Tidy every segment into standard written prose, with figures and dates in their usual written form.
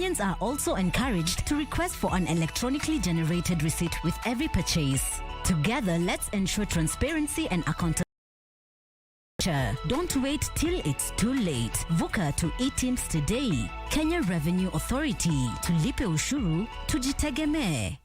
Kenyans are also encouraged to request for an electronically generated receipt with every purchase. Together, let's ensure transparency and accountability. Don't wait till it's too late. Vuka to e-teams today. Kenya Revenue Authority. Tulipe ushuru, tujitegemee.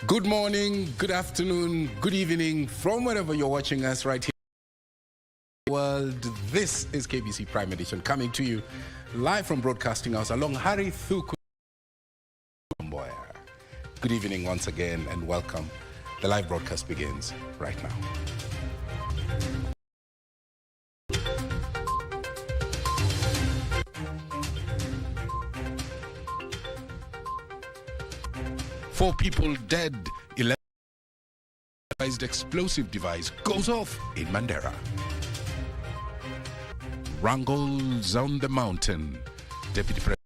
Good morning, good afternoon, good evening, from wherever you're watching us right here in the world. This is KBC Prime Edition coming to you live from Broadcasting House along Hari Thuku Mboya. Good evening once again and welcome. The live broadcast begins right now. Four people dead. 11 explosive device goes off in Mandera. Wrangles on the mountain. Deputy President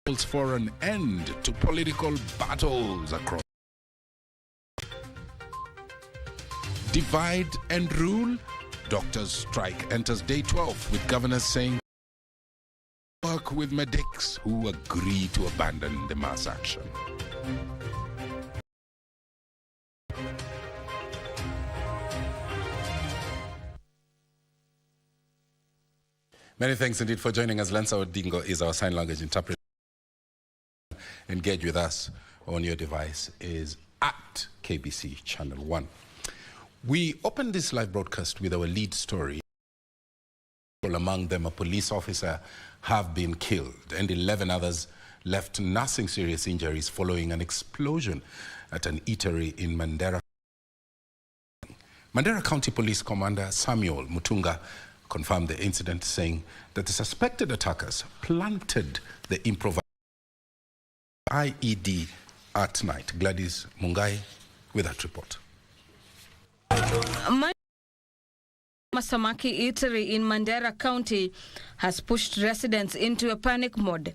calls for an end to political battles across. Divide and rule. Doctors strike enters day 12 with governors saying work with medics who agree to abandon the mass action. Many thanks indeed for joining us. Lensa Odingo is our sign language interpreter. Engage with us on your device is at KBC Channel 1. We opened this live broadcast with our lead story. Among them, a police officer have been killed and 11 others left nursing serious injuries following an explosion at an eatery in Mandera. Mandera County Police Commander Samuel Mutunga confirmed the incident, saying that the suspected attackers planted the improvised IED at night. Gladys Mungai with that report. Masamaki Eatery in Mandera County has pushed residents into a panic mode.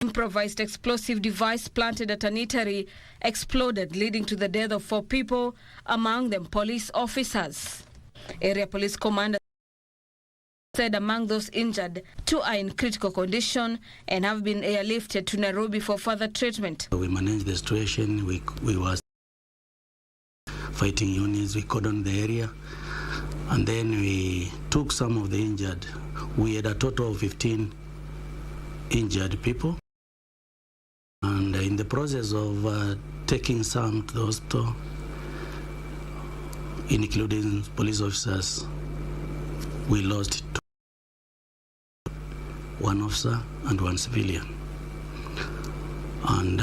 Improvised explosive device planted at an eatery exploded, leading to the death of 4 people, among them police officers. Area Police Commander said among those injured, 2 are in critical condition and have been airlifted to Nairobi for further treatment. We managed the situation. We were fighting units. We cordoned the area, and then we took some of the injured. We had a total of 15 injured people. And in the process of taking some to the hospital, including police officers, we lost 1 officer and 1 civilian. And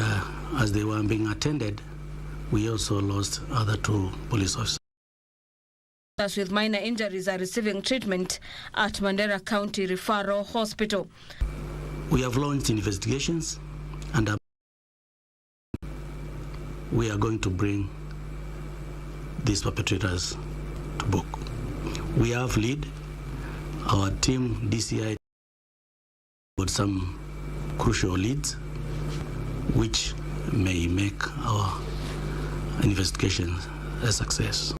as they were being attended, we also lost other 2 police officers. Those with minor injuries are receiving treatment at Mandera County Referral Hospital. We have launched investigations, and we are going to bring these perpetrators to book. We have lead. Our team, DCI, got some crucial leads which may make our investigation a success.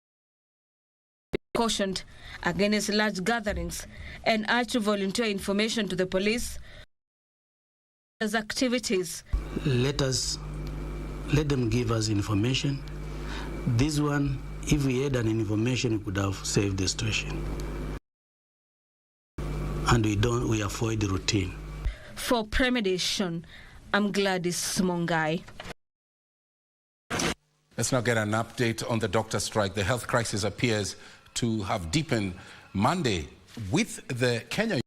Cautioned against large gatherings and urged to volunteer information to the police as activities. Let them give us information. This one If we had an information, we could have saved the situation. And we avoid the routine. For Premeditation, I'm Gladys Mongai. Let's now get an update on the doctor strike. The health crisis appears to have deepened Monday, with the Kenya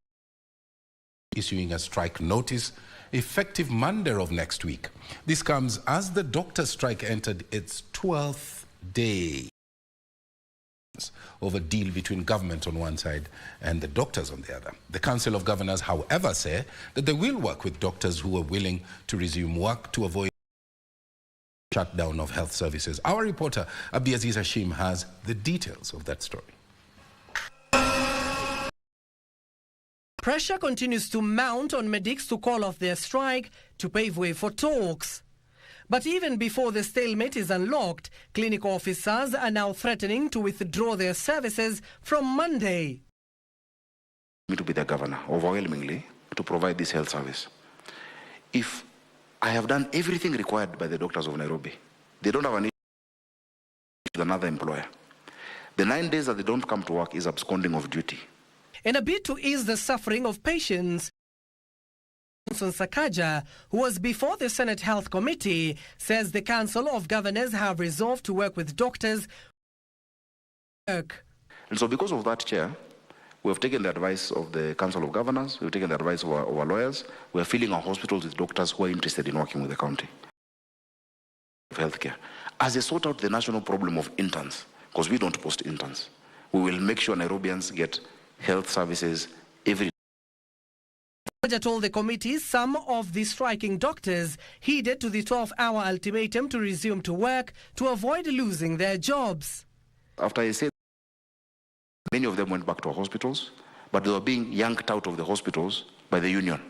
issuing a strike notice effective Monday of next week. This comes as the doctor strike entered its 12th day over deal between government on one side and the doctors on the other. The Council of Governors, however, say that they will work with doctors who are willing to resume work to avoid shutdown of health services. Our reporter, Abdiaziz Hashim, has the details of that story. Pressure continues to mount on medics to call off their strike to pave way for talks. But even before the stalemate is unlocked, clinic officers are now threatening to withdraw their services from Monday. Me to be the governor, overwhelmingly, to provide this health service. If I have done everything required by the doctors of Nairobi, they don't have an issue with another employer. The 9 days that they don't come to work is absconding of duty. In a bid to ease the suffering of patients, Sakaja, who was before the Senate Health Committee, says the Council of Governors have resolved to work with doctors. And so because of that, Chair, we have taken the advice of the Council of Governors, we've taken the advice of our lawyers, we are filling our hospitals with doctors who are interested in working with the county of healthcare. As they sort out the national problem of interns, because we don't post interns, we will make sure Nairobians get health services every day. Sakaja told the committee some of the striking doctors heeded to the 12-hour ultimatum to resume to work to avoid losing their jobs. After I said, many of them went back to our hospitals, but they were being yanked out of the hospitals by the union.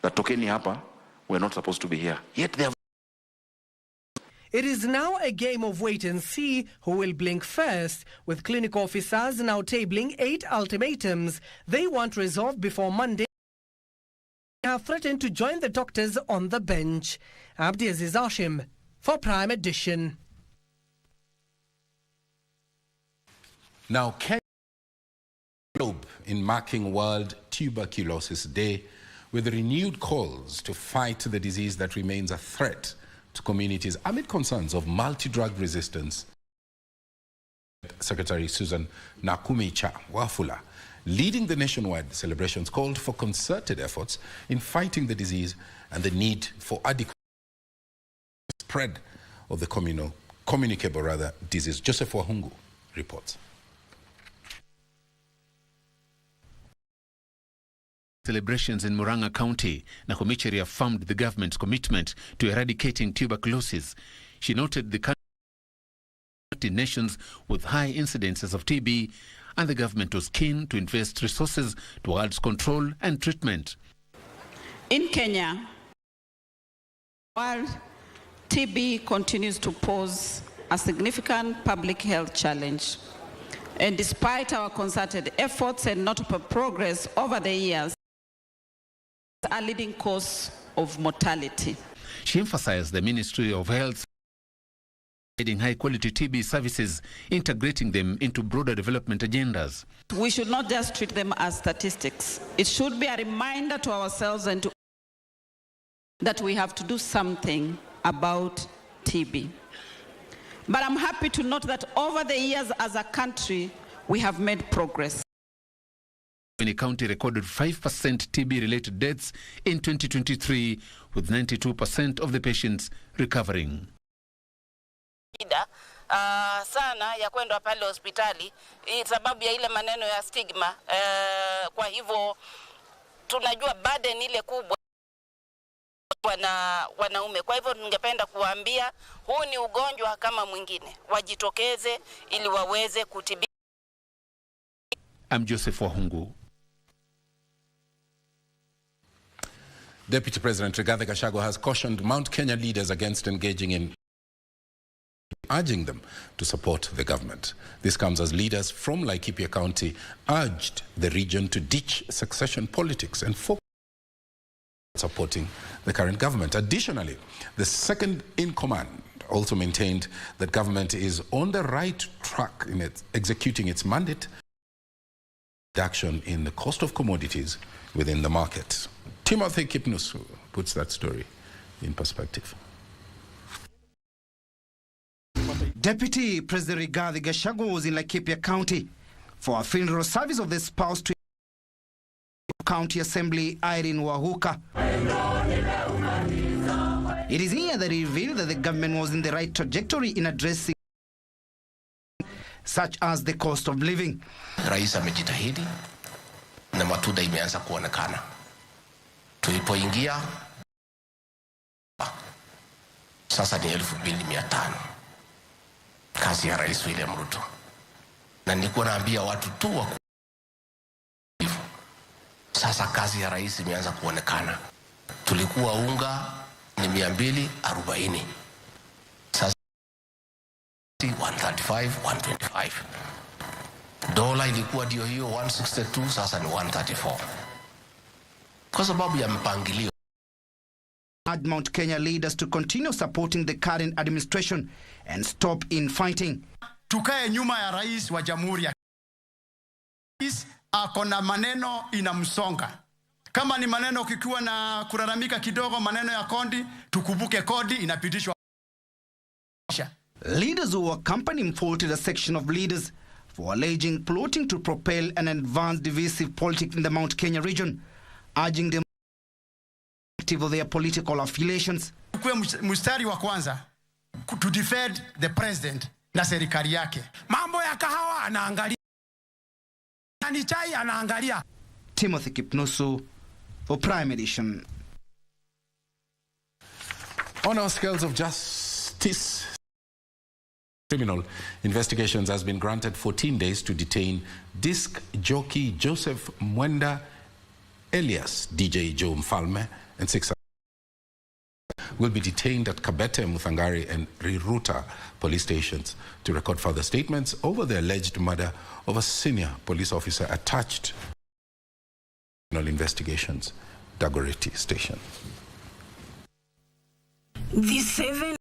That Tokeni hapa, we're not supposed to be here. Yet they have. It is now a game of wait and see who will blink first, with clinic officers now tabling 8 ultimatums they want resolved before Monday. They have threatened to join the doctors on the bench. Abdiaziz Hashim for Prime Edition. Now, Kenya globe in marking World Tuberculosis Day with renewed calls to fight the disease that remains a threat to communities amid concerns of multi-drug resistance. Secretary Susan Nakumicha Wafula, leading the nationwide celebrations, called for concerted efforts in fighting the disease and the need for adequate spread of the communicable disease. Joseph Wahungu reports. Celebrations in Murang'a County, Nakumicha reaffirmed the government's commitment to eradicating tuberculosis. She noted the country in nations with high incidences of TB, and the government was keen to invest resources towards control and treatment. In Kenya, while TB continues to pose a significant public health challenge, and despite our concerted efforts and notable progress over the years, a leading cause of mortality. She emphasized the Ministry of Health providing high-quality TB services, integrating them into broader development agendas. We should not just treat them as statistics. It should be a reminder to ourselves and to that we have to do something about TB. But I'm happy to note that over the years as a country, we have made progress. The county recorded 5% TB-related deaths in 2023, with 92% of the patients recovering. Sana ya kwenda pale hospitali sababu ya ile maneno ya stigma. Kwa hivyo tunajua burden ile kubwa wanaume. Kwa hivyo ningependa kuwaambia huu ni ugonjwa kama mwingine, wajitokeze ili waweze kutibiwa. I'm Joseph Wahungu. Deputy President Rigathi Gachagua has cautioned Mount Kenya leaders against engaging in, urging them to support the government. This comes as leaders from Laikipia County urged the region to ditch succession politics and focus on supporting the current government. Additionally, the second in command also maintained that government is on the right track in executing its mandate, reduction in the cost of commodities within the market. Timothy Kipnusu puts that story in perspective. Deputy President Rigathi Gachagua was in Laikipia County for a funeral service of the spouse to County Assembly Irene Wahuka. It is here that he revealed that the government was in the right trajectory in addressing such as the cost of living. Rais amejitahidi na matunda imeanza kuonekana. Tulipoingia sasa ni 2,500. Kazi ya Rais William Ruto. Na nilikuwa naambia watu tu wa sasa kazi ya rais imeanza kuonekana. Tulikuwa unga ni 240. Sasa 135, 125. Dola ilikuwa ndio hiyo 162, sasa ni 134. Kwa sababu ya mpangilio. Mount Kenya leaders to continue supporting the current administration and stop infighting. Tukae nyuma ya rais wa jamhuri ya rais akona maneno inamsonga. Kama ni maneno kikiwa na kulalamika kidogo maneno ya kodi, tukumbuke kodi inapitishwa. Leaders who accompanied him faulted a section of leaders for alleging plotting to propel an advanced divisive politics in the Mount Kenya region, urging them of their political affiliations. Kwa mstari wa kwanza to defend the president na serikali yake. Mambo ya kahawa anaangalia. Ni chai anaangalia. Timothy Kipnusu for Prime Edition. On our scales of justice, criminal investigations has been granted 14 days to detain disc jockey Joseph Mwenda, alias DJ Joe Mfalme, and 6 will be detained at Kabete, Muthangari and Rita police stations to record further statements over the alleged murder of a senior police officer attached to criminal investigations, Dagoretti Station. The 7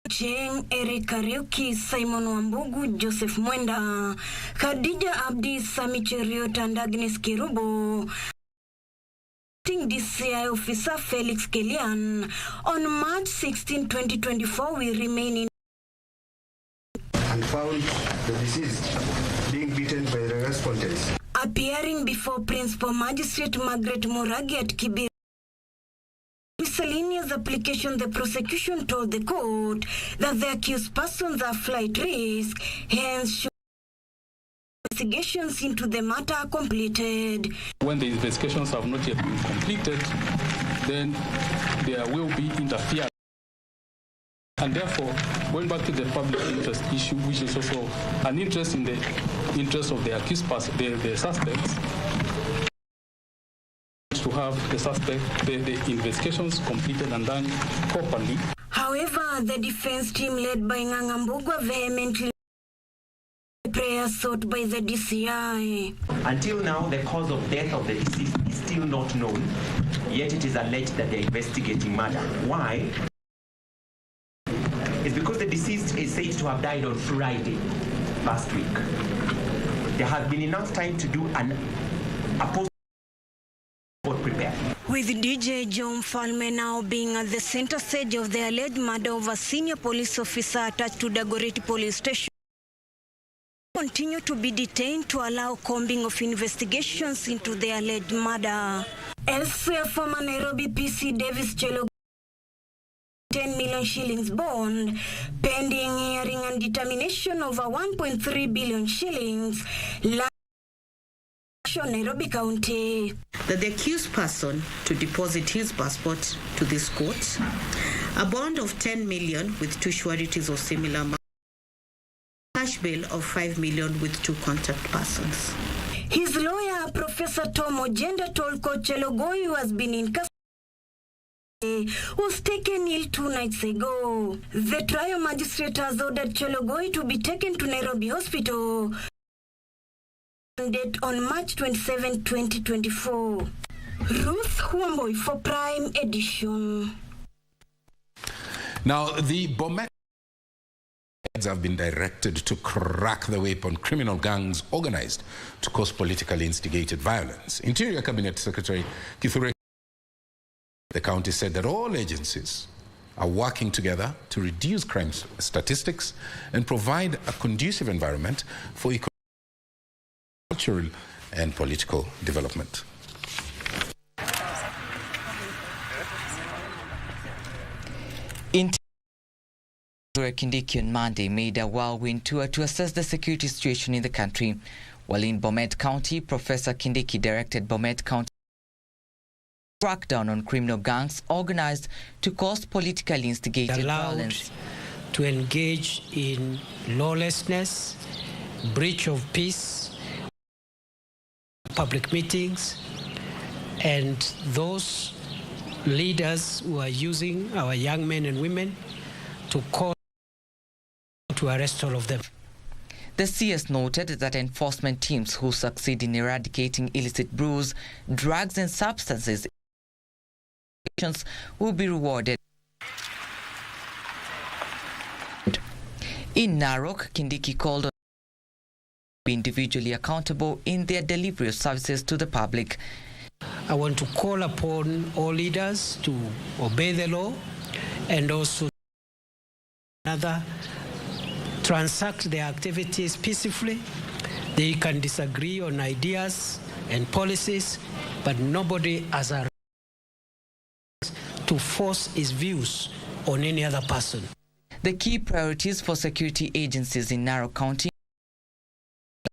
Cheng, Eric Kariuki, Simon Wambugu, Joseph Mwenda, Khadija Abdi, Sami Cheriot and Agnes Kirubo, DCI officer Felix Kelian. On March 16, 2024, we remain in and found the deceased being beaten by the respondents. Appearing before Principal Magistrate Margaret Moragi at Kibera. Miscellaneous application, the prosecution told the court that the accused persons are flight risk, hence investigations into the matter are completed. When the investigations have not yet been completed, then there will be interference. And therefore, going back to the public interest issue, which is also an interest in the interest of the accused person, the suspects, to have the investigations completed and done properly. However, the defense team led by Ngangambugwa vehemently prayers sought by the DCI. Until now, the cause of death of the deceased is still not known, yet it is alleged that they are investigating murder. Why? It's because the deceased is said to have died on Friday last week. There has been enough time to do a post-report prepare. With DJ John Falme now being at the center stage of the alleged murder of a senior police officer attached to Dagoretti police station, continue to be detained to allow combing of investigations into the alleged murder. Elsewhere, former Nairobi PC Davis Chelo 10 million shillings bond, pending hearing and determination over 1.3 billion shillings, Nairobi County. That the accused person to deposit his passport to this court, a bond of 10 million with 2 sureties or similar amount, cash bail of 5 million with 2 contact persons. His lawyer, Professor Tom Ojenda, told Coach Chelogoi, who has been in custody, was taken ill 2 nights ago. The trial magistrate has ordered Chelogoi to be taken to Nairobi Hospital date on March 27, 2024. Ruth Wamboy for Prime Edition. Now, the Bomet have been directed to crack the whip on criminal gangs organized to cause politically instigated violence. Interior Cabinet Secretary Kithure, the county said that all agencies are working together to reduce crime statistics and provide a conducive environment for economic, cultural, and political development. Kindiki on Monday made a whirlwind tour to assess the security situation in the country. While in Bomet County, Professor Kindiki directed Bomet County crackdown on criminal gangs organized to cause politically instigated violence. To engage in lawlessness, breach of peace, public meetings, and those leaders who are using our young men and women to call to arrest all of them. The CS noted that enforcement teams who succeed in eradicating illicit brews, drugs and substances will be rewarded. In Narok, Kindiki called on to be individually accountable in their delivery of services to the public. I want to call upon all leaders to obey the law and also transact their activities peacefully. They can disagree on ideas and policies, but nobody has a right to force his views on any other person. The key priorities for security agencies in Narok County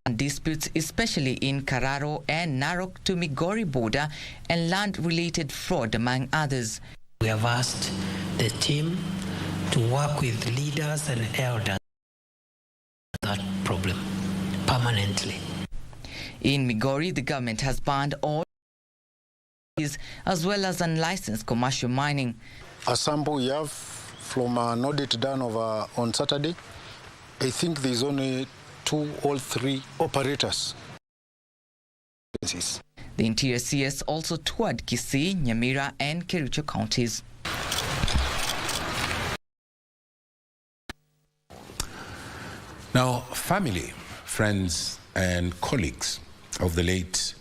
and disputes, especially in Kararo and Narok to Migori border, and land-related fraud, among others. We have asked the team to work with leaders and elders on that problem permanently. In Migori, the government has banned all as well as unlicensed commercial mining. A sample we have from an audit done on Saturday, I think there's only 2 or 3 operators. The Interior CS also toured Kisii, Nyamira and Kericho counties. Now, family, friends and colleagues of the late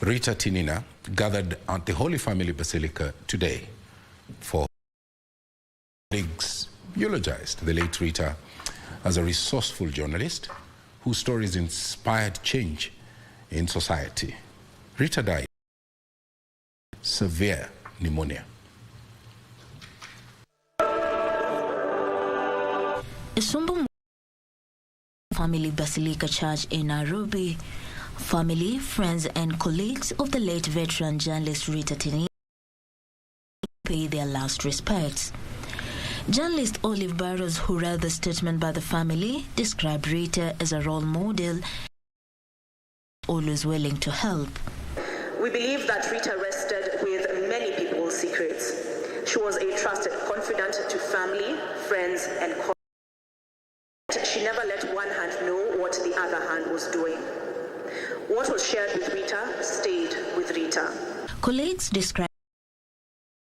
Rita Tinina gathered at the Holy Family Basilica today for colleagues eulogized the late Rita as a resourceful journalist whose stories inspired change in society. Rita died of severe pneumonia. Isumbu Family Basilica Church in Nairobi, family, friends and colleagues of the late veteran journalist Rita Tinina pay their last respects. Journalist Olive Barrows, who read the statement by the family, described Rita as a role model, always willing to help. We believe that Rita rested with many people's secrets. She was a trusted confidant to family, friends and colleagues. She never let one hand know what the other hand was doing. What was shared with Rita stayed with Rita. Colleagues described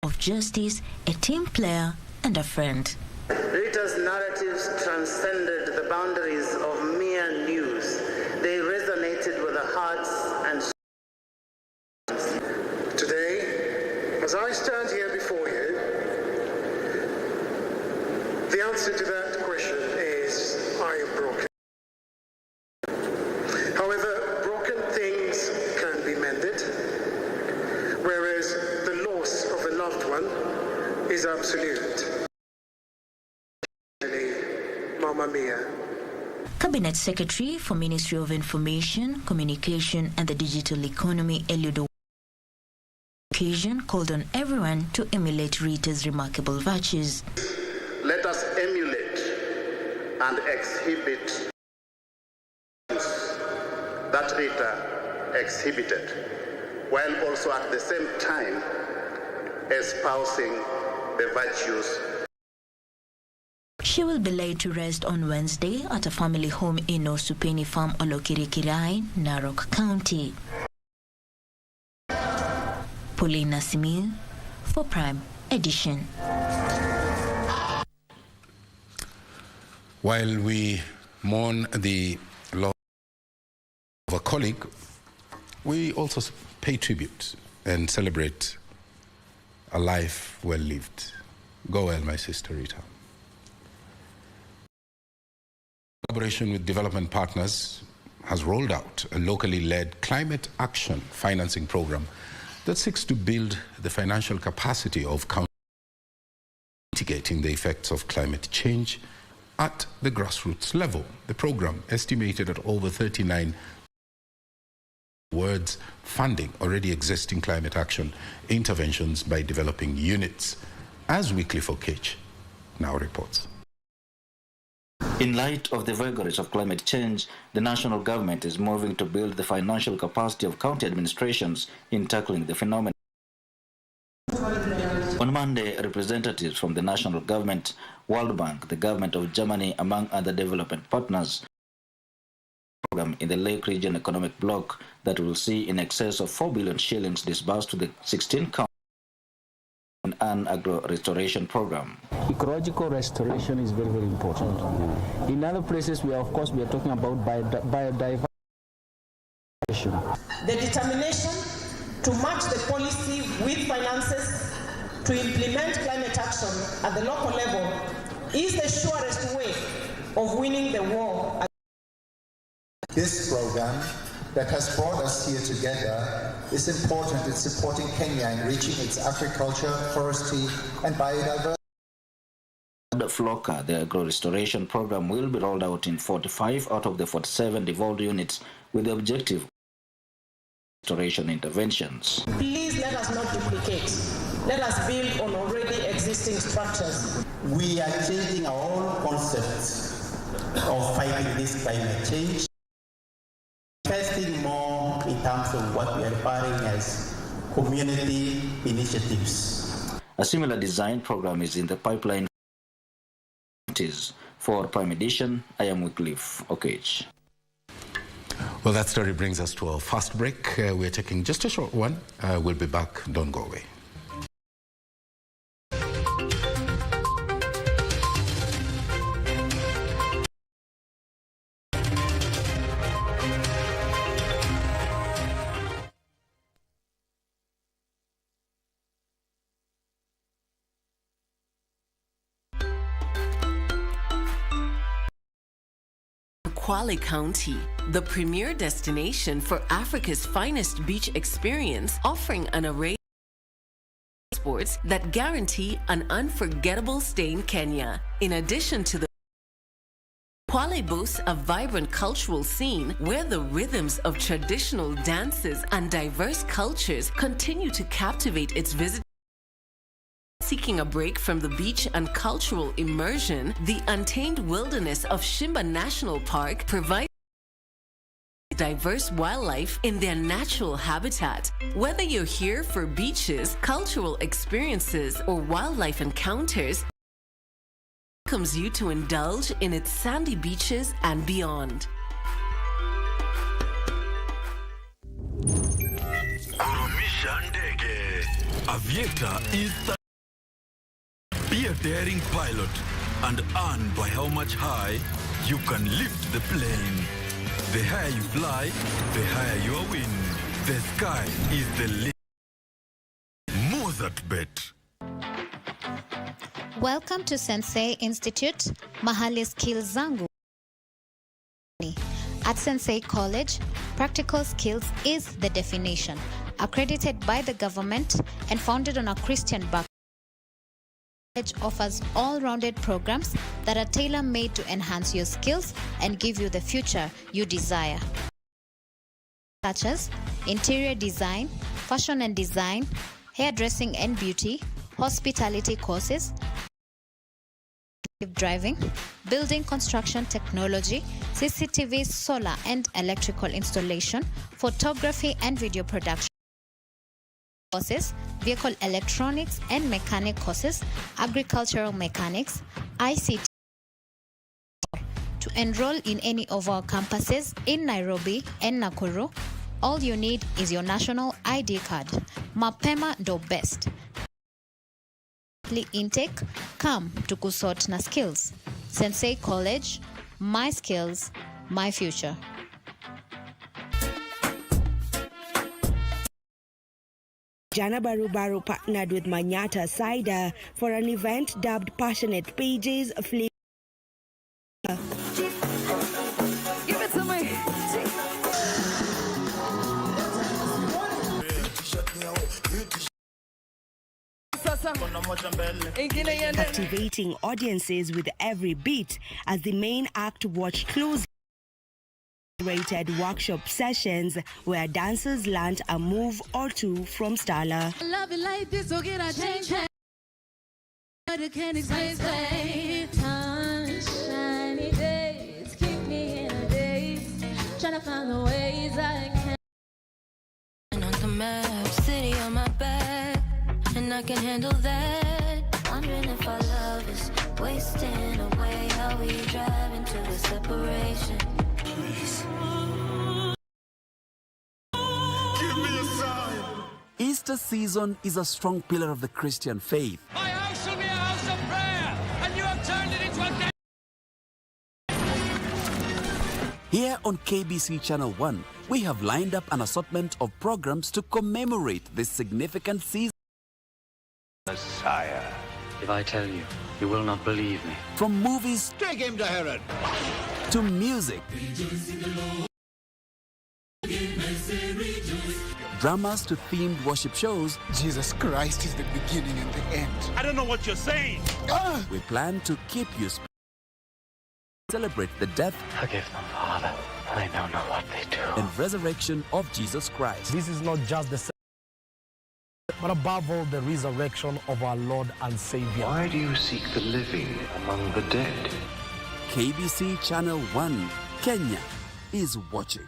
of justice, a team player and a friend. Rita's narratives transcended the boundaries of mere news. They resonated with the hearts and souls. Today, as I stand here before you, the answer to that question is I am broken. However, broken things can be mended, whereas the loss of a loved one is absolute. Mamma mia. Cabinet Secretary for Ministry of Information, Communication and the Digital Economy, Eliud occasion called on everyone to emulate Rita's remarkable virtues. Let us emulate and exhibit that Rita exhibited, while also at the same time espousing the virtues. She will be laid to rest on Wednesday at a family home in Osupeni Farm, Olokirikirai, Narok County. Paulina Simil for Prime Edition. While we mourn the loss of a colleague, we also pay tribute and celebrate a life well lived. Go well, my sister Rita. Collaboration with development partners has rolled out a locally led climate action financing program that seeks to build the financial capacity of counties mitigating the effects of climate change at the grassroots level. The program, estimated at over 39 words, funding already existing climate action interventions by developing units, as Weekly for Cage now reports. In light of the vagaries of climate change, the national government is moving to build the financial capacity of county administrations in tackling the phenomenon. On Monday, representatives from the national government, World Bank, the government of Germany, among other development partners, program in the Lake Region Economic Bloc that will see in excess of 4 billion shillings disbursed to the 16 counties in an agro-restoration program. Ecological restoration is very, very important. In other places, we are talking about biodiversity. The determination to match the policy with finances to implement climate action at the local level is the surest way of winning the war. This program that has brought us here together is important in supporting Kenya in reaching its agriculture, forestry, and biodiversity. The FLOCA, the agro-restoration program, will be rolled out in 45 out of the 47 devolved units with the objective of restoration interventions. Please let us not duplicate. Let us build on already existing structures. We are changing our own concepts of fighting this climate change, investing more in terms of what we are referring as community initiatives. A similar design program is in the pipeline. For Prime Edition, I am Wycliffe Okage. Well, that story brings us to our first break. We're taking just a short one. We'll be back. Don't go away. Kwale County, the premier destination for Africa's finest beach experience, offering an array of sports that guarantee an unforgettable stay in Kenya. In addition to the Kwale boasts a vibrant cultural scene where the rhythms of traditional dances and diverse cultures continue to captivate its visitors. Seeking a break from the beach and cultural immersion, the untamed wilderness of Shimba National Park provides diverse wildlife in their natural habitat. Whether you're here for beaches, cultural experiences, or wildlife encounters, it welcomes you to indulge in its sandy beaches and beyond. Kurumisha ndege. Aviator is be a daring pilot and earn by how much high you can lift the plane. The higher you fly, the higher your win. The sky is the limit. Mozart Bet. Welcome to Sensei Institute, Mahali Skills Zangu. At Sensei College, practical skills is the definition. Accredited by the government and founded on a Christian background, offers all-rounded programs that are tailor-made to enhance your skills and give you the future you desire. Such as interior design, fashion and design, hairdressing and beauty, hospitality courses, driving, building construction technology, CCTV, solar and electrical installation, photography and video production courses, vehicle electronics and mechanic courses, agricultural mechanics, ICT. To enroll in any of our campuses in Nairobi and Nakuru, all you need is your national ID card. Mapema ndo best. monthly intake, come to kusort na skills. Sensei College, my skills, my future. Jana Baru partnered with Manyata Cider for an event dubbed Passionate Pages Flavor. Give it to me. Captivating audiences with every beat as the main act watched closely. Rated workshop sessions where dancers learned a move or two from Starla. I love it like this, so get a change. But it can't explain. Sunshiny days keep me in a daze, trying to find the ways I can. And on the map, city on my back, and I can handle that. Wondering if our love is wasting away. How we drive into the separation. Easter season is a strong pillar of the Christian faith. My house will be a house of prayer, and you have turned it into a... Here on KBC Channel 1, we have lined up an assortment of programs to commemorate this significant season. Messiah. If I tell you, you will not believe me. From movies, take him to Herod, to music, dramas to themed worship shows. Jesus Christ is the beginning and the end. I don't know what you're saying. We plan to keep you celebrate the death, Forgive them, Father. They don't know what they do. and resurrection of Jesus Christ. This is not just the but above all the resurrection of our Lord and Savior. Why do you seek the living among the dead? KBC Channel 1, Kenya is watching.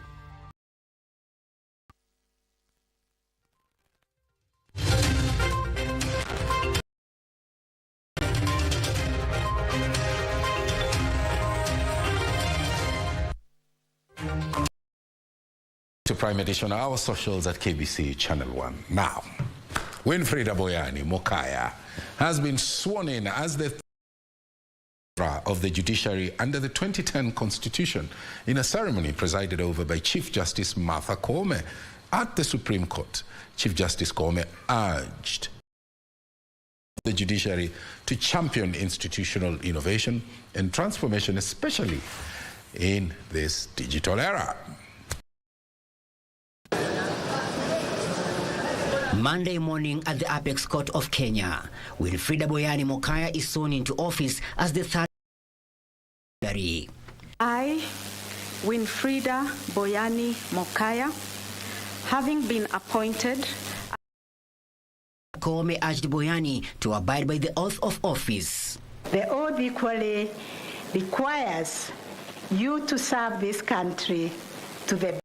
To Prime Edition, our socials at KBC Channel 1. Now, Winfrida Boyani Mokaya has been sworn in as the of the Judiciary under the 2010 Constitution in a ceremony presided over by Chief Justice Martha Karume at the Supreme Court. Chief Justice Karume urged the judiciary to champion institutional innovation and transformation, especially in this digital era. Monday morning at the Apex Court of Kenya, Winfrida Boyani Mokaya is sworn into office as the third. I, Winfrida Boyani Mokaya, having been appointed. Karume urged Boyani to abide by the oath of office. The oath equally requires you to serve this country to the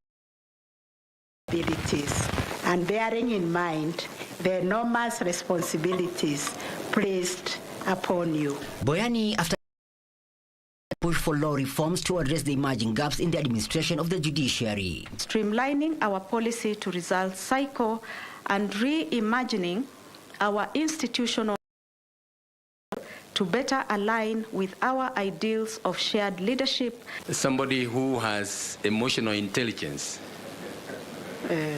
abilities, and bearing in mind the enormous responsibilities placed upon you. Boyani, after push for law reforms to address the emerging gaps in the administration of the judiciary. Streamlining our policy to results cycle and reimagining our institutional to better align with our ideals of shared leadership. Somebody who has emotional intelligence.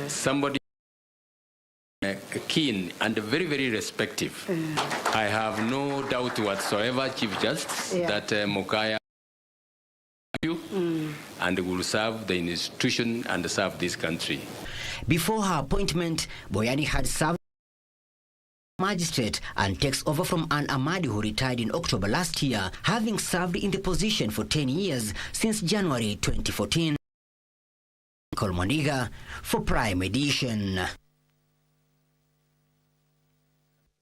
Somebody keen and very, very respective. I have no doubt whatsoever, Chief Justice, that Mokaya you and will serve the institution and serve this country. Before her appointment, Boyani had served as magistrate and takes over from Ann Amadi, who retired in October last year, having served in the position for 10 years since January 2014. Kolmoniga for Prime Edition.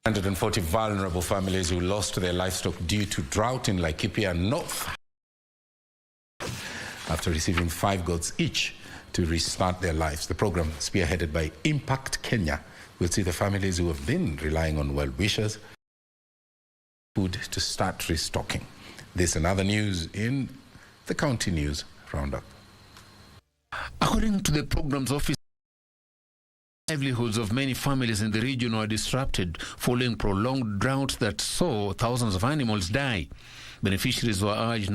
140 vulnerable families who lost their livestock due to drought in Laikipia North after receiving 5 goats each to restart their lives. The program, spearheaded by Impact Kenya, will see the families who have been relying on well-wishers food to start restocking. This and other news in the County News Roundup. According to the program's office, Livelihoods of many families in the region were disrupted following prolonged drought that saw thousands of animals die. Beneficiaries were urged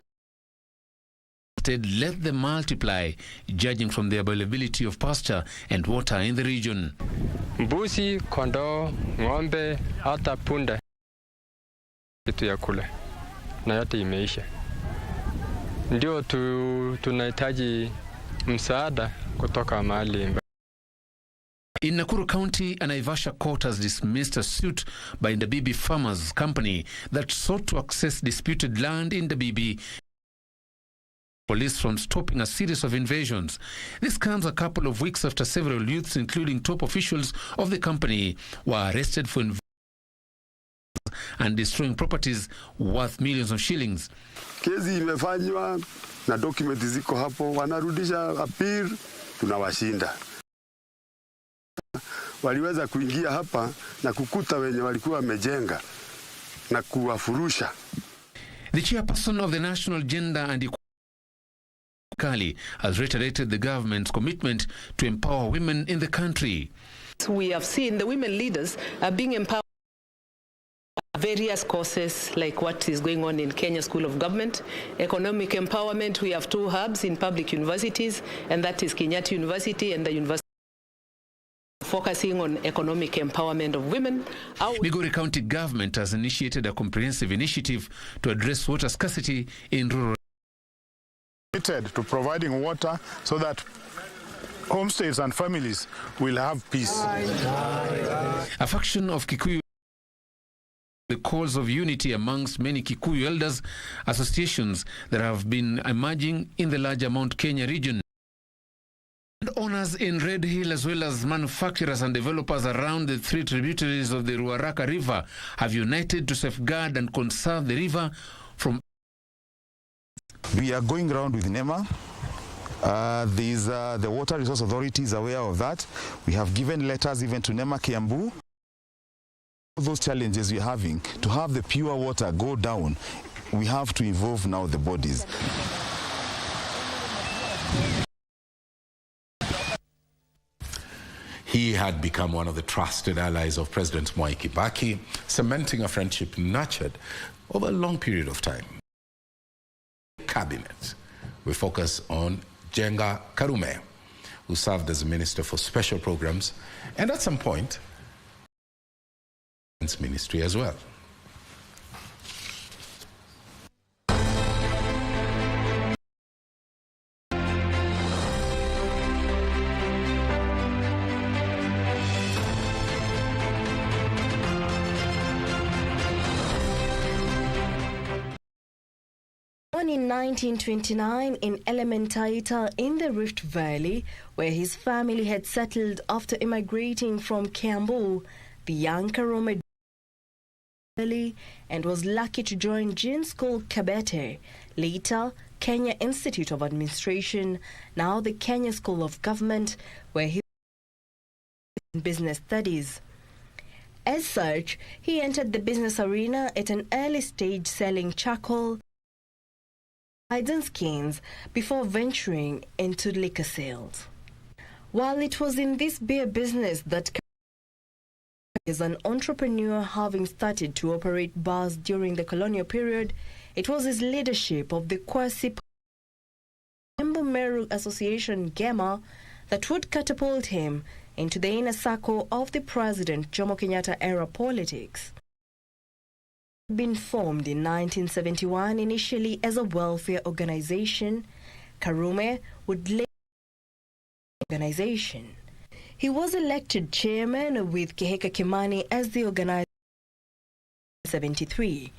instead let them multiply, judging from the availability of pasture and water in the region. Mbuzi, kondoo, ng'ombe, hata punda kitu ya kula na yote imeisha. Ndio tunahitaji msaada kutoka mahali. In Nakuru County, a Naivasha court has dismissed a suit by Ndabibi Farmers Company that sought to access disputed land in Ndabibi police from stopping a series of invasions. This comes a couple of weeks after several youths, including top officials of the company, were arrested for invasions and destroying properties worth millions of shillings. Kesi imefanywa na dokumenti ziko hapo, wanarudisha appeal, tunawashinda. Waliweza kuingia hapa na kukuta wenye walikuwa wamejenga na kuwafurusha. The chairperson of the National Gender and Equality has reiterated the government's commitment to empower women in the country. We have seen the women leaders are being empowered various courses like what is going on in Kenya School of Government. Economic empowerment, we have 2 hubs in public universities, and that is Kenyatta University and the University focusing on economic empowerment of women. Migori County government has initiated a comprehensive initiative to address water scarcity in rural areas. To providing water so that homestays and families will have peace. A faction of Kikuyu, the cause of unity amongst many Kikuyu elders associations that have been emerging in the larger Mount Kenya region. Owners in Red Hill as well as manufacturers and developers around the 3 tributaries of the Ruaraka River have united to safeguard and conserve the river from. We are going around with NEMA. The Water Resource Authority is aware of that. We have given letters even to NEMA Kiambu. Those challenges we're having, to have the pure water go down, we have to involve now the bodies. He had become one of the trusted allies of President Mwai Kibaki, cementing a friendship nurtured over a long period of time. Cabinet, we focus on Njenga Karume, who served as a Minister for Special Programs and at some point, Ministry as well. Born in 1929 in Elementaita in the Rift Valley, where his family had settled after immigrating from Kiambu, the young Karume and was lucky to join Gene School Kabete, later Kenya Institute of Administration, now the Kenya School of Government, where he in business studies. As such, he entered the business arena at an early stage selling charcoal and skins before venturing into liquor sales. While it was in this beer business that as an entrepreneur, having started to operate bars during the colonial period, it was his leadership of the Kwasi Embu Meru Association Gema that would catapult him into the inner circle of the President Jomo Kenyatta era politics. Been formed in 1971 initially as a welfare organization, Karume would lead the organization. He was elected chairman with Keheka Kimani as the organizer in 1973.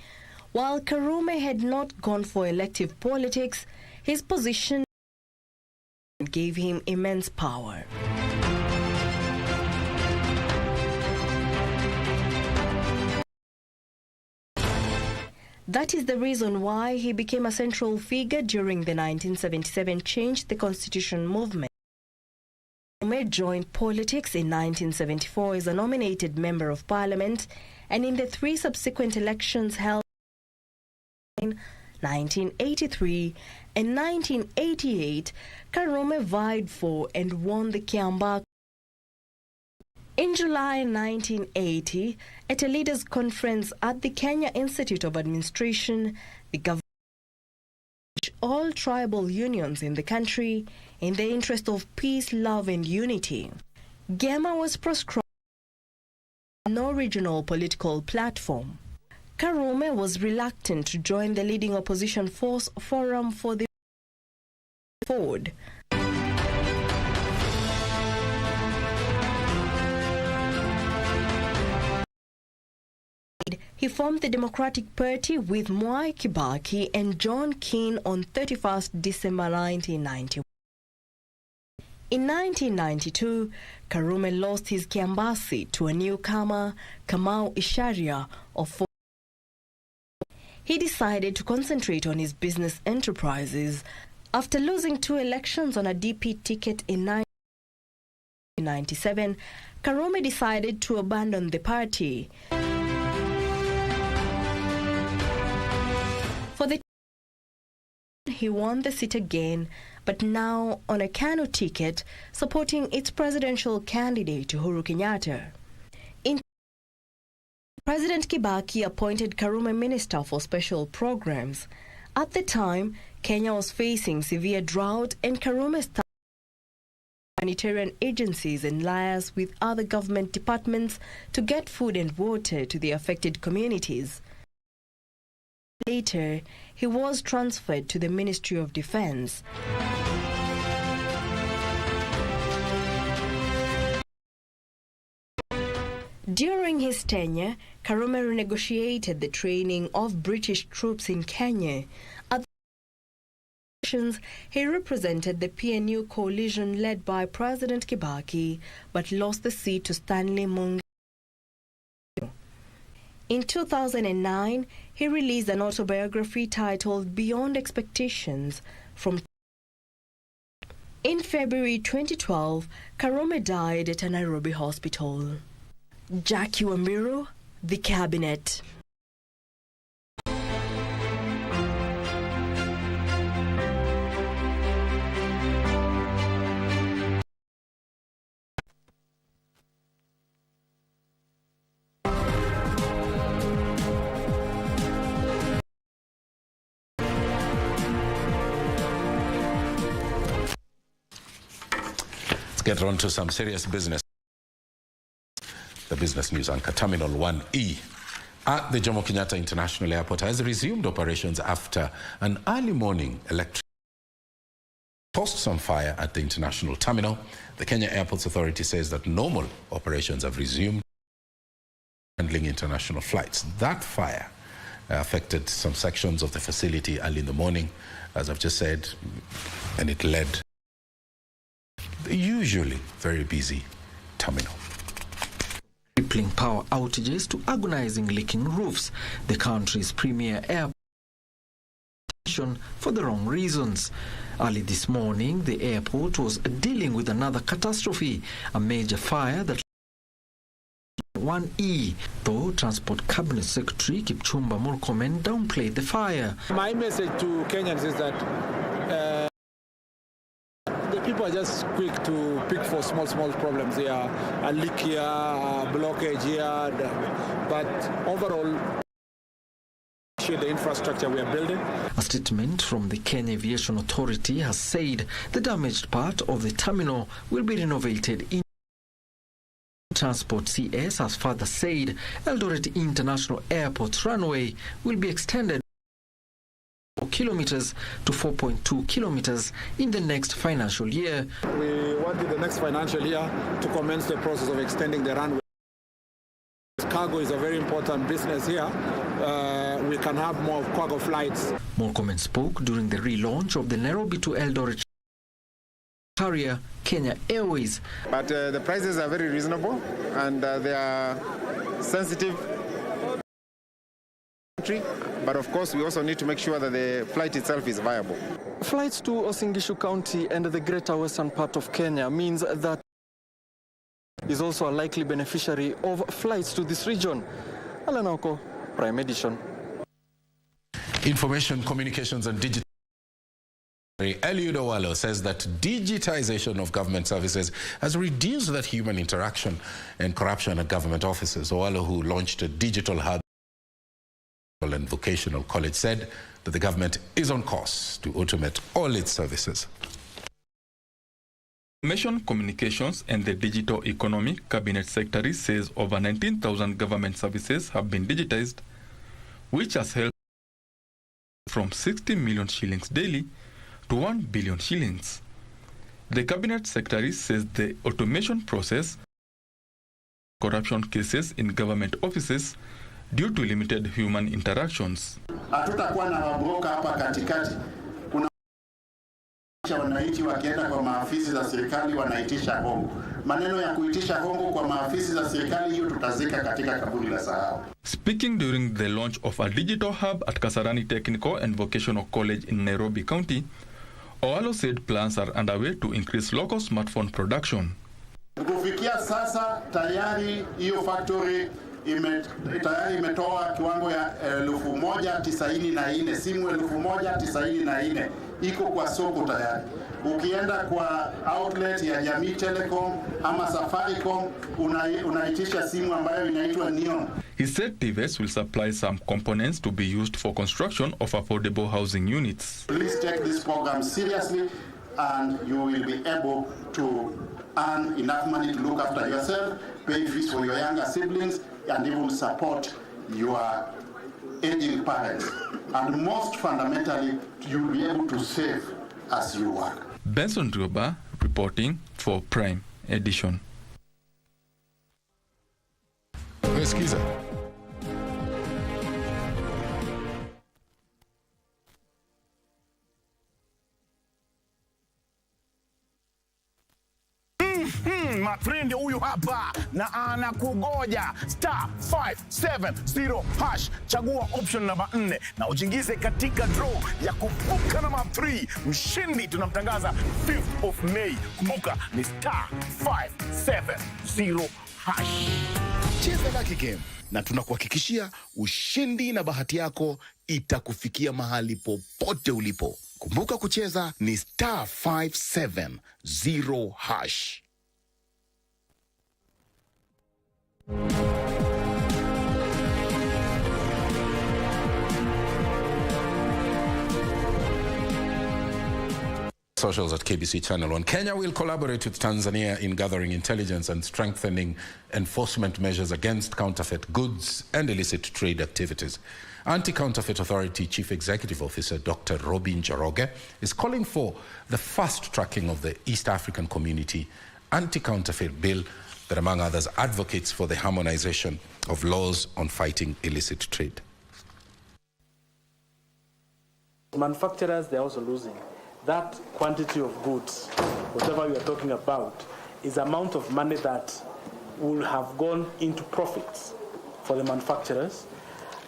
While Karume had not gone for elective politics, his position gave him immense power. That is the reason why he became a central figure during the 1977 Change the Constitution movement. Karume joined politics in 1974 as a nominated member of parliament, and in the 3 subsequent elections held in 1983 and 1988, Karume vied for and won the Kiambaa In July 1980, at a leaders' conference at the Kenya Institute of Administration, the government urged all tribal unions in the country in the interest of peace, love and unity. Gema was proscribed no regional political platform. Karume was reluctant to join the leading opposition force Forum for the Forward. He formed the Democratic Party with Mwai Kibaki and John Keane on 31st December 1991. In 1992, Karume lost his Kiambasi to a newcomer, Kamau Isharia of Fort. He decided to concentrate on his business enterprises. After losing 2 elections on a DP ticket in 1997, Karume decided to abandon the party. For the he won the seat again, but now on a KANU ticket supporting its presidential candidate Uhuru Kenyatta. President Kibaki appointed Karume Minister for Special Programs. At the time, Kenya was facing severe drought and Karume started humanitarian agencies and liaised with other government departments to get food and water to the affected communities. Later, he was transferred to the Ministry of Defense. During his tenure, Karume renegotiated the training of British troops in Kenya. At the elections, he represented the PNU coalition led by President Kibaki, but lost the seat to Stanley Munga. In 2009, he released an autobiography titled Beyond Expectations. In February 2012, Karume died at a Nairobi hospital. Jackie Wambiru, The Cabinet. Let's get on to some serious business. The business news anchor Terminal 1E at the Jomo Kenyatta International Airport has resumed operations after an early morning electric caused some fire at the international terminal. The Kenya Airports Authority says that normal operations have resumed handling international flights. That fire affected some sections of the facility early in the morning, as I've just said, and it led the usually very busy terminal. Crippling power outages to agonizing leaking roofs. The country's premier airport for the wrong reasons. Early this morning, the airport was dealing with another catastrophe, a major fire that 1E, though Transport Cabinet Secretary Kipchumba Murkomen downplayed the fire. My message to Kenyans is that people are just quick to pick for small problems here, a leak here, a blockage here, but overall, the infrastructure we are building. A statement from the Kenya Aviation Authority has said the damaged part of the terminal will be renovated. Transport CS has further said Eldoret International Airport's runway will be extended 4 kilometers to 4.2 kilometers in the next financial year. We want in the next financial year to commence the process of extending the runway. Cargo is a very important business here. We can have more cargo flights. Murkomen spoke during the relaunch of the Nairobi to Eldoret carrier Kenya Airways. But the prices are very reasonable and they are sensitive. But of course, we also need to make sure that the flight itself is viable. Flights to Uasin County and the greater western part of Kenya means that is also a likely beneficiary of flights to this region. Alanoko, Prime Edition. Information, communications and digital Eliud Owalo says that digitization of government services has reduced that human interaction and corruption at government offices. Owalo, who launched a digital hub and vocational college, said that the government is on course to automate all its services. Information Communications and the Digital Economy Cabinet Secretary says over 19,000 government services have been digitized, which has helped from 60 million shillings daily to 1 billion shillings. The Cabinet Secretary says the automation process corruption cases in government offices due to limited human interactions. Hatutakuwa na wabroka hapa katikati. Kuna wananchi wakienda kwa maafisi za serikali wanaitisha hongo. Maneno ya kuitisha hongo kwa maafisi za serikali hiyo tutazika katika kaburi la sahau. Speaking during the launch of a digital hub at Kasarani Technical and Vocational College in Nairobi County, Owalo said plans are underway to increase local smartphone production. Kufikia sasa tayari hiyo factory tayari imetoa kiwango ya 1,094 simu 1,094 iko kwa soko tayari. Ukienda kwa outlet ya Jamii Telecom ama Safaricom unaitisha simu ambayo inaitwa Neon. He said TVS will supply some components to be used for construction of affordable housing units. Please take this program seriously and you will be able to earn enough money to look after yourself, pay fees for your younger siblings, and even support your aging parents. And most fundamentally, you'll be able to save as you work. Benson Droba reporting for Prime Edition. Skiza. Mafrendi huyu hapa na anakugoja *570 hash. Chagua option namba 4 na ujiingize katika draw ya kuvuka namba 3. Mshindi tunamtangaza 5th of May. Kumbuka ni *570 hash. Cheza Lucky Game na tunakuhakikishia ushindi na bahati yako itakufikia mahali popote ulipo. Kumbuka kucheza ni *570 hash. Socials at KBC Channel 1. Kenya will collaborate with Tanzania in gathering intelligence and strengthening enforcement measures against counterfeit goods and illicit trade activities. Anti-Counterfeit Authority Chief Executive Officer Dr. Robin Njoroge is calling for the fast tracking of the East African Community Anti-Counterfeit Bill that, among others, advocates for the harmonization of laws on fighting illicit trade. Manufacturers, they're also losing. That quantity of goods, whatever we are talking about, is the amount of money that will have gone into profits for the manufacturers.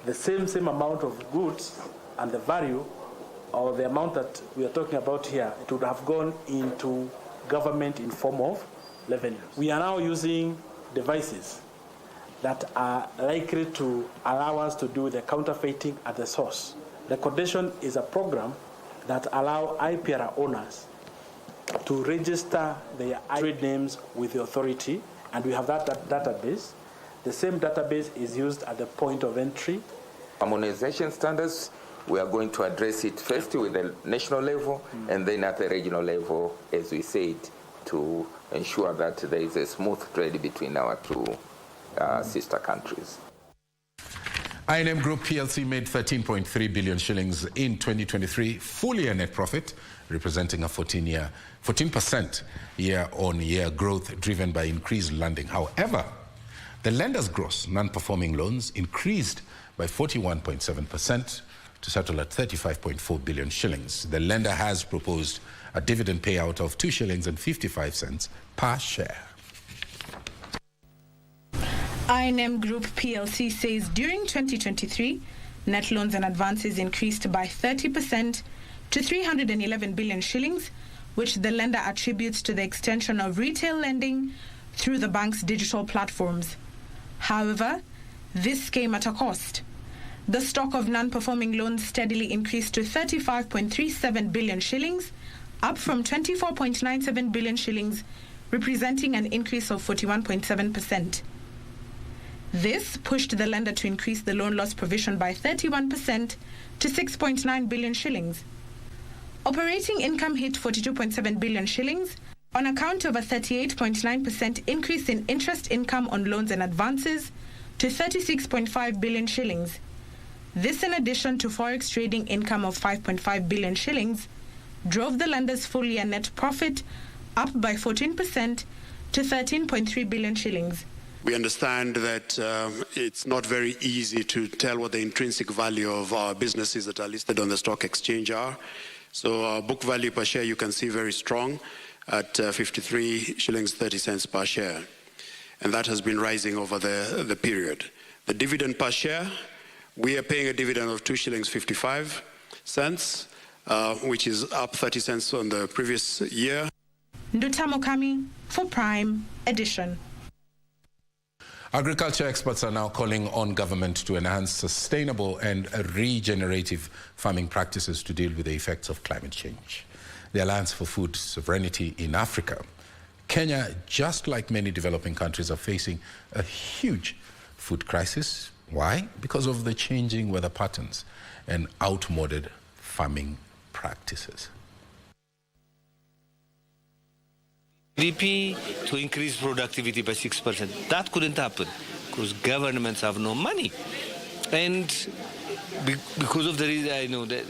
The same amount of goods and the value, or the amount that we are talking about here, it would have gone into government in form of revenue. We are now using devices that are likely to allow us to do the counterfeiting at the source. Recordation is a program that allow IPR owners to register their trade names with the authority, and we have that database. The same database is used at the point of entry. Harmonization standards, we are going to address it first with the national level and then at the regional level, as we said, to ensure that there is a smooth trade between our two sister countries. I&M Group PLC made 13.3 billion shillings in 2023, fully a net profit, representing a 14% year-on-year growth driven by increased lending. However, the lender's gross non-performing loans increased by 41.7% to settle at 35.4 billion shillings. The lender has proposed a dividend payout of 2 shillings and 55 cents per share. I&M Group PLC says during 2023, net loans and advances increased by 30% to 311 billion shillings, which the lender attributes to the extension of retail lending through the bank's digital platforms. However, this came at a cost. The stock of non-performing loans steadily increased to 35.37 billion shillings, up from 24.97 billion shillings, representing an increase of 41.7%. This pushed the lender to increase the loan loss provision by 31% to 6.9 billion shillings. Operating income hit 42.7 billion shillings on account of a 38.9% increase in interest income on loans and advances to 36.5 billion shillings. This, in addition to forex trading income of 5.5 billion shillings, drove the lender's full-year net profit up by 14% to 13.3 billion shillings. We understand that it's not very easy to tell what the intrinsic value of our businesses that are listed on the stock exchange are. So our book value per share, you can see, very strong at 53 shillings 30 cents per share. And that has been rising over the period. The dividend per share, we are paying a dividend of 2 shillings 55 cents, which is up 30 cents on the previous year. Nduta Mokami for Prime Edition. Agriculture experts are now calling on government to enhance sustainable and regenerative farming practices to deal with the effects of climate change. The Alliance for Food Sovereignty in Africa, Kenya, just like many developing countries, are facing a huge food crisis. Why? Because of the changing weather patterns and outmoded farming practices. GDP to increase productivity by 6%. That couldn't happen because governments have no money. And because of the reason I know that,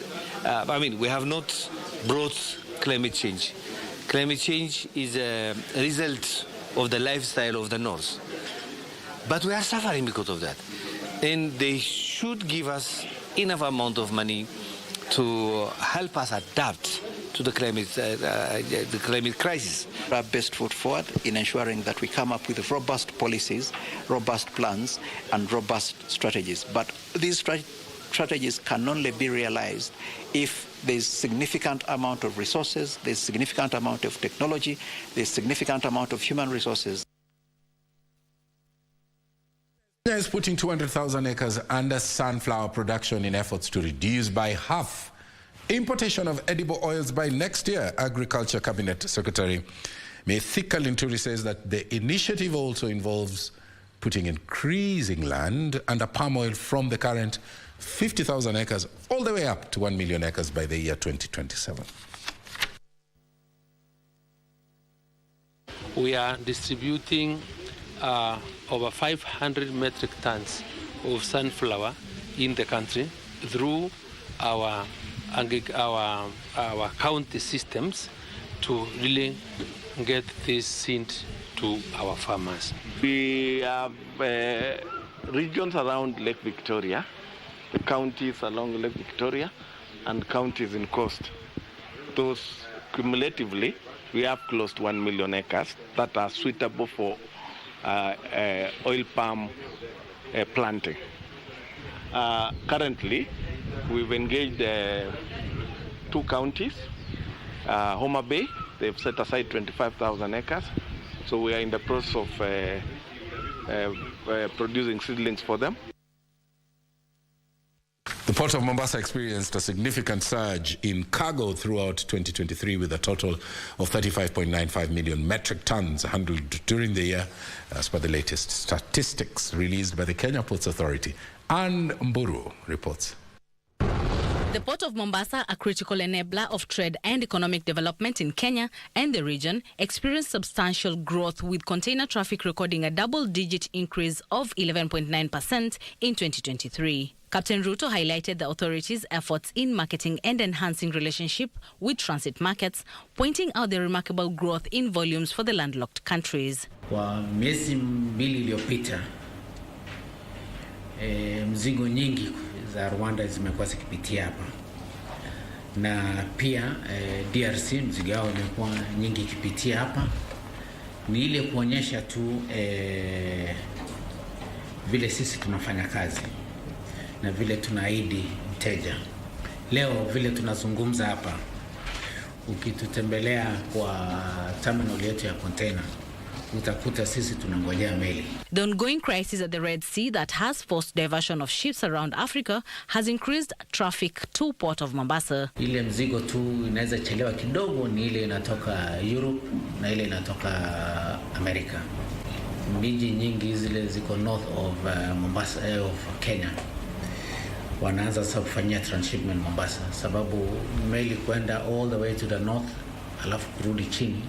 we have not brought climate change. Climate change is a result of the lifestyle of the North. But we are suffering because of that. And they should give us enough amount of money to help us adapt to the climate crisis. Our best foot forward in ensuring that we come up with robust policies, robust plans, and robust strategies. But these strategies can only be realized if there's significant amount of resources, there's significant amount of technology, there's significant amount of human resources. Kenya is putting 200,000 acres under sunflower production in efforts to reduce by half importation of edible oils by next year. Agriculture Cabinet Secretary Methika Linturi says that the initiative also involves putting increasing land under palm oil from the current 50,000 acres all the way up to 1 million acres by the year 2027. We are distributing over 500 metric tons of sunflower in the country through our county systems to really get this seed to our farmers. We have regions around Lake Victoria, the counties along Lake Victoria, and counties in coast. Those cumulatively, we have close to 1 million acres that are suitable for oil palm planting. Currently, we've engaged 2 counties. Homa Bay, they've set aside 25,000 acres. So we are in the process of producing seedlings for them. The Port of Mombasa experienced a significant surge in cargo throughout 2023 with a total of 35.95 million metric tons handled during the year, as per the latest statistics released by the Kenya Ports Authority. Ann Mburu reports. The Port of Mombasa, a critical enabler of trade and economic development in Kenya and the region, experienced substantial growth, with container traffic recording a double-digit increase of 11.9% in 2023. Captain Ruto highlighted the authorities' efforts in marketing and enhancing relationship with transit markets, pointing out the remarkable growth in volumes for the landlocked countries. Kwa miezi mbili iliyopita, mzigo nyingi za Rwanda zimekuwa zikipitia hapa, na pia DRC mzigo wao imekuwa nyingi ikipitia hapa. Ni ile kuonyesha tu vile sisi tunafanya kazi na vile tunaahidi mteja. Leo vile tunazungumza hapa, ukitutembelea kwa terminal yetu ya container, utakuta sisi tunangojea meli. The ongoing crisis at the Red Sea that has forced diversion of ships around Africa has increased traffic to Port of Mombasa. Ile mzigo tu inaweza chelewa kidogo ni ile inatoka Europe na ile inatoka America. Miji nyingi zile ziko north of Mombasa of Kenya wanaanza sasa kufanyia transshipment Mombasa, sababu meli kwenda all the way to the north alafu kurudi chini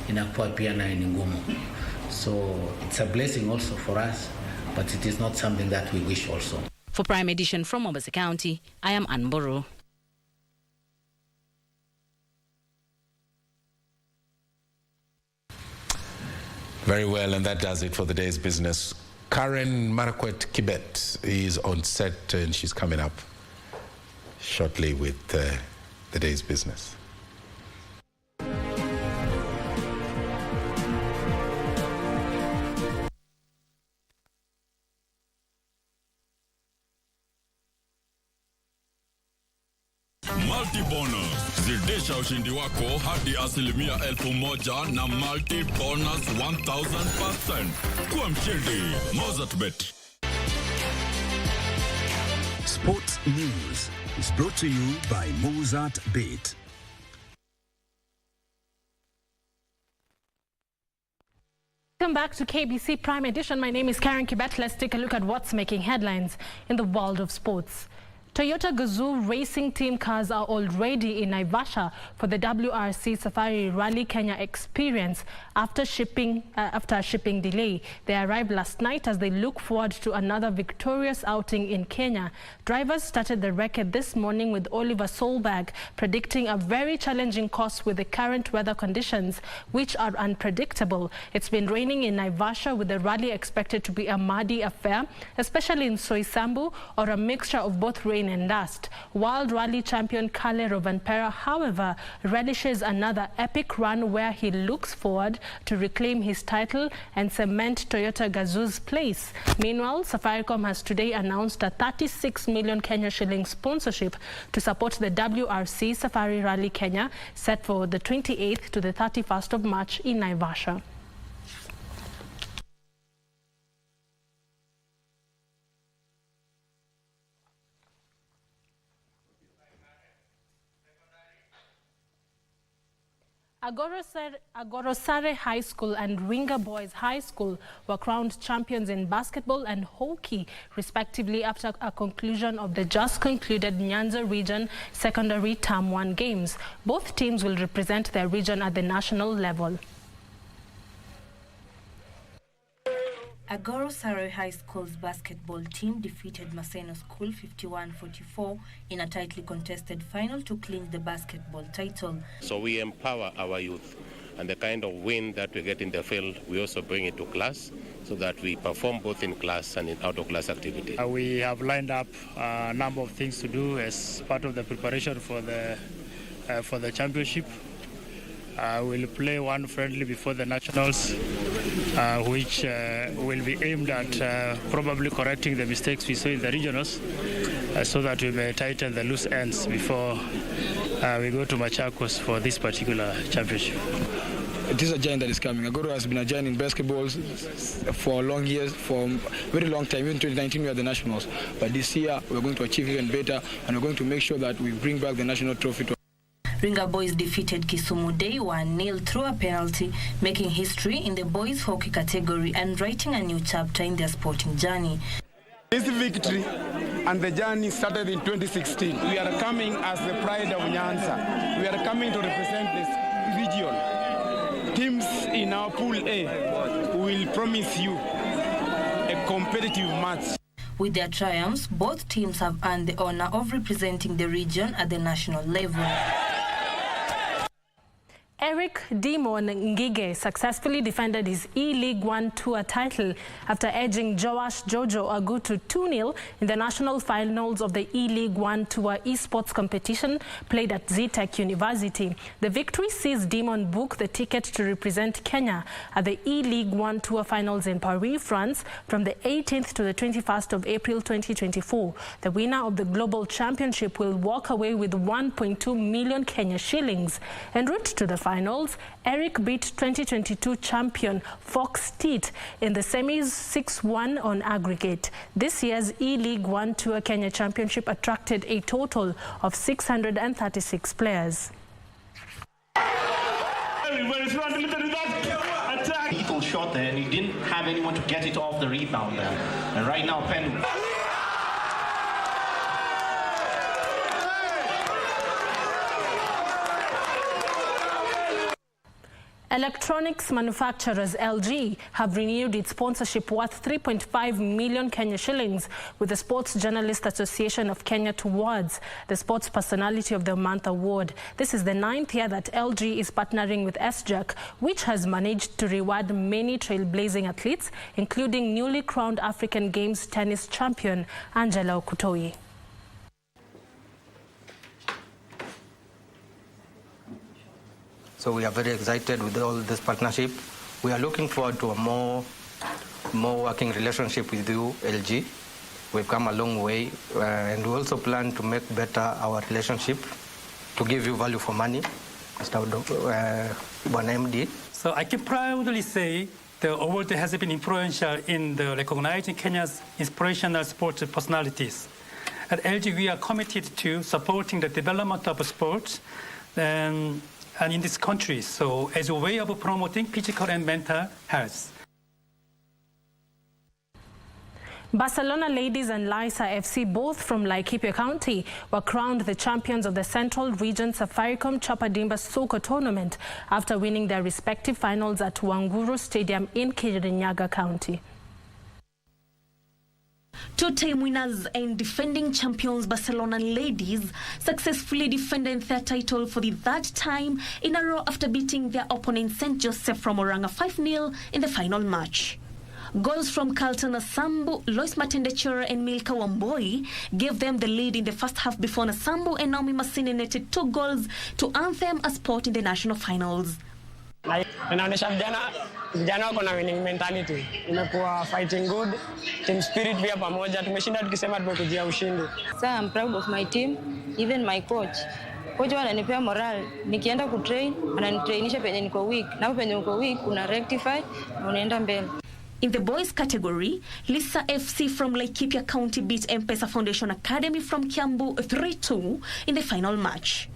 inakuwa pia na ni ngumu. So it's a blessing also for us, but it is not something that we wish also. For Prime Edition from Mombasa County, I am Anboro. Very well, and that does it for the day's business. Karen Marakwet Kibet is on set, and she's coming up shortly with the day's business. Multi-bonus. Zidisha ushindi wako hadi 1,000,000 na multi-bonus 1,000%. Kuwa mshindi. Mozartbet. Sports News is brought to you by Mozartbet. Welcome back to KBC Prime Edition. My name is Karen Kibet. Let's take a look at what's making headlines in the world of sports. Toyota Gazoo racing team cars are already in Naivasha for the WRC Safari Rally Kenya experience after a shipping delay. They arrived last night as they look forward to another victorious outing in Kenya. Drivers started the record this morning with Oliver Solberg predicting a very challenging course with the current weather conditions, which are unpredictable. It's been raining in Naivasha, with the rally expected to be a muddy affair, especially in Soisambu, or a mixture of both rain and dust. World Rally champion Kalle Rovanpera, however, relishes another epic run where he looks forward to reclaim his title and cement Toyota Gazoo's place. Meanwhile, Safaricom has today announced a 36 million Kenya shilling sponsorship to support the WRC Safari Rally Kenya, set for the 28th to the 31st of March in Naivasha. Agorosare High School and Ringa Boys High School were crowned champions in basketball and hockey, respectively, after a conclusion of the just concluded Nyanza Region Secondary Term 1 games. Both teams will represent their region at the national level. Agorosare High School's basketball team defeated Maseno School 51-44 in a tightly contested final to clinch the basketball title. So we empower our youth, and the kind of win that we get in the field, we also bring it to class so that we perform both in class and in out-of-class activity. We have lined up a number of things to do as part of the preparation for the championship. We'll play one friendly before the nationals, which will be aimed at probably correcting the mistakes we saw in the regionals, so that we may tighten the loose ends before we go to Machakos for this particular championship. It is a giant that is coming. Agoro has been a giant in basketball for long years, for a very long time. Even 2019 we had the nationals, but this year we're going to achieve even better, and we're going to make sure that we bring back the national trophy to Ringa Boys defeated Kisumu Day 1-0 through a penalty, making history in the boys hockey category and writing a new chapter in their sporting journey. This victory and the journey started in 2016. We are coming as the pride of Nyanza. We are coming to represent this region. Teams in our Pool A will promise you a competitive match. With their triumphs, both teams have earned the honor of representing the region at the national level. Eric Dimon Ngige successfully defended his E-League One Tour title after edging Joash Jojo Agutu 2-0 in the national finals of the E-League One Tour esports competition played at Zitech University. The victory sees Dimon book the ticket to represent Kenya at the E-League One Tour finals in Paris, France from the 18th to the 21st of April 2024. The winner of the global championship will walk away with 1.2 million Kenya shillings en route to the final. finals, Eric beat 2022 champion Fox Teat in the semis 6-1 on aggregate. This year's E-League One Tour Kenya Championship attracted a total of 636 players. Lethal shot there, and he didn't have anyone to get it off the rebound there. And right now, Penn. Electronics manufacturers LG have renewed its sponsorship worth 3.5 million Kenya shillings with the Sports Journalist Association of Kenya towards the Sports Personality of the Month award. This is the 9th year that LG is partnering with SJAC, which has managed to reward many trailblazing athletes, including newly crowned African Games tennis champion Angela Okutoi. So we are very excited with all this partnership. We are looking forward to a more working relationship with you, LG. We've come a long way, and we also plan to make better our relationship, to give you value for money, one MD. So I can proudly say the award has been influential in the recognizing Kenya's inspirational sports personalities. At LG, we are committed to supporting the development of sports and in this country, so as a way of promoting physical and mental health. Barcelona Ladies and Lysa FC, both from Laikipia County, were crowned the champions of the Central Region Safaricom Chapadimba Soccer Tournament after winning their respective finals at Wanguru Stadium in Kirinyaga County. Two-time winners and defending champions Barcelona Ladies successfully defended their title for the third time in a row after beating their opponent St. Joseph from Oranga 5-0 in the final match. Goals from Carlton Asambu, Lois Matendechora and Milka Wamboi gave them the lead in the first half before Asambu and Naomi Masini netted 2 goals to earn them a spot in the national finals. Inaonyesha vijana wako na winning mentality. Imekuwa fighting good, team spirit pia pamoja. Tumeshinda tukisema tumekujia ushindi. So I'm proud of my team, even my coach. Coach ananipea moral. Nikienda kutrain, ananitrainisha penye niko weak. Na penye niko weak una rectify na unaenda mbele. In the boys category, Lisa FC from Laikipia County beat M-Pesa Foundation Academy from Kiambu 3-2 in the final match.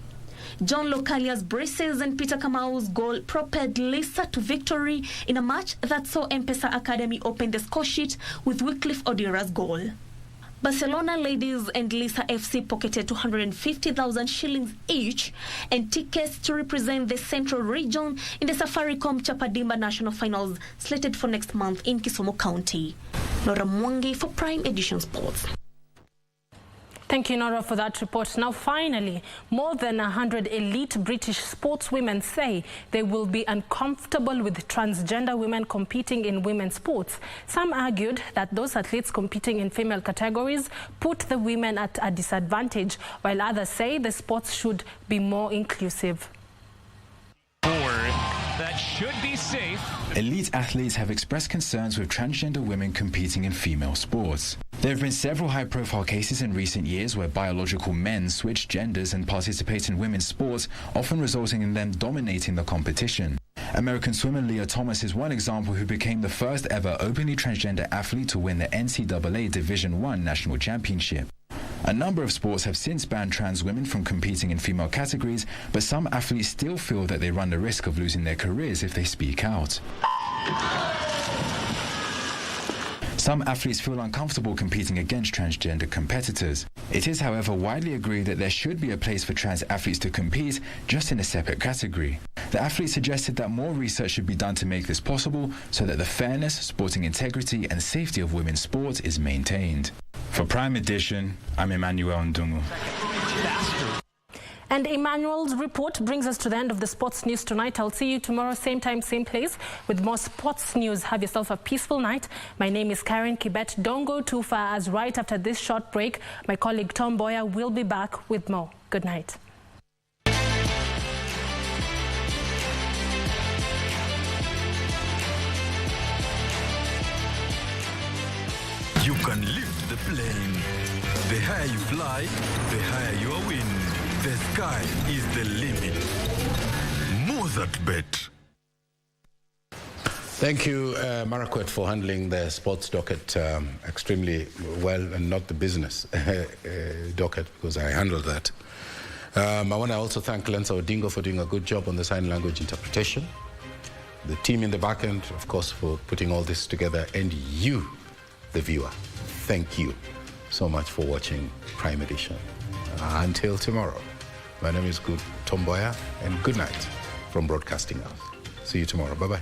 John Localia's braces and Peter Kamau's goal propelled Lisa to victory in a match that saw M-Pesa Academy open the score sheet with Wycliffe Odira's goal. Barcelona Ladies and Lisa FC pocketed 250,000 shillings each and tickets to represent the Central Region in the Safaricom Chapadimba National Finals slated for next month in Kisumu County. Nora Mwangi for Prime Edition Sports. Thank you, Nora, for that report. Now, finally, more than 100 elite British sportswomen say they will be uncomfortable with transgender women competing in women's sports. Some argued that those athletes competing in female categories put the women at a disadvantage, while others say the sports should be more inclusive. That should be safe. Elite athletes have expressed concerns with transgender women competing in female sports. There have been several high-profile cases in recent years where biological men switch genders and participate in women's sports, often resulting in them dominating the competition. American swimmer Leah Thomas is one example who became the first ever openly transgender athlete to win the NCAA Division I National Championship. A number of sports have since banned trans women from competing in female categories, but some athletes still feel that they run the risk of losing their careers if they speak out. Some athletes feel uncomfortable competing against transgender competitors. It is, however, widely agreed that there should be a place for trans athletes to compete, just in a separate category. The athlete suggested that more research should be done to make this possible so that the fairness, sporting integrity and safety of women's sport is maintained. For Prime Edition, I'm Emmanuel Ndungu. And Emmanuel's report brings us to the end of the sports news tonight. I'll see you tomorrow, same time, same place, with more sports news. Have yourself a peaceful night. My name is Karen Kibet. Don't go too far, as right after this short break, my colleague Tom Mboya will be back with more. Good night. You can lift the plane. The higher you fly, the higher your wind. The sky is the limit. Moses Who's that bet? Thank you, Marakwet, for handling the sports docket extremely well, and not the business docket, because I handled that. I want to also thank Lensa Odingo for doing a good job on the sign language interpretation. The team in the back end, of course, for putting all this together, and you, the viewer. Thank you so much for watching Prime Edition. Until tomorrow, my name is Mboya, and good night from Broadcasting House. See you tomorrow. Bye-bye.